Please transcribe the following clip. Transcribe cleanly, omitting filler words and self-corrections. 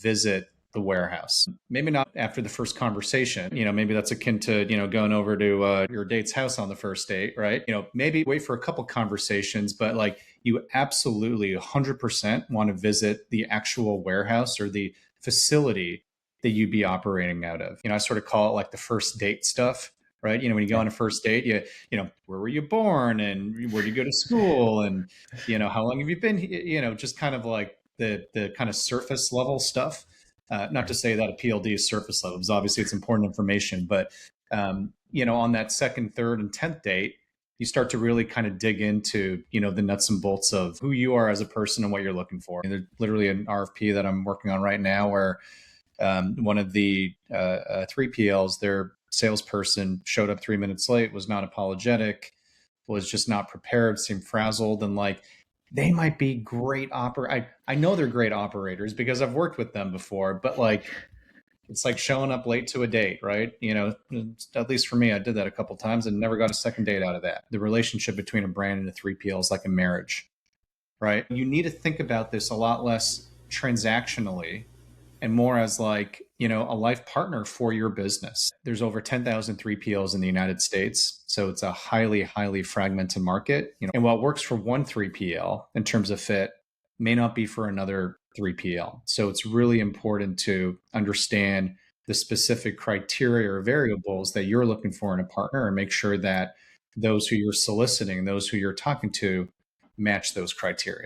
visit the warehouse. Maybe not after the first conversation. Maybe that's akin to, going over to your date's house on the first date, right? Maybe wait for a couple conversations, but like you absolutely 100% want to visit the actual warehouse or the facility that you'd be operating out of. I sort of call it like the first date stuff, right? When you go Yeah. on a first date, where were you born and where did you go to school and, how long have you been here? Just kind of like the kind of surface level stuff. Not to Right. say that a PLD is surface level, because obviously it's important information, but on that second, third, and 10th date, you start to really kind of dig into, the nuts and bolts of who you are as a person and what you're looking for. And there's literally an RFP that I'm working on right now where one of the 3PLs, their salesperson showed up 3 minutes late, was not apologetic, was just not prepared, seemed frazzled, and like they might be great I know they're great operators because I've worked with them before, but like it's like showing up late to a date, right? At least for me, I did that a couple times and never got a second date out of that. The relationship between a brand and a 3PL is like a marriage, right? You need to think about this a lot less transactionally and more as like, a life partner for your business. There's over 10,000 3PLs in the United States. So it's a highly, highly fragmented market. And what works for one 3PL in terms of fit may not be for another 3PL. So it's really important to understand the specific criteria or variables that you're looking for in a partner and make sure that those who you're soliciting, those who you're talking to, match those criteria.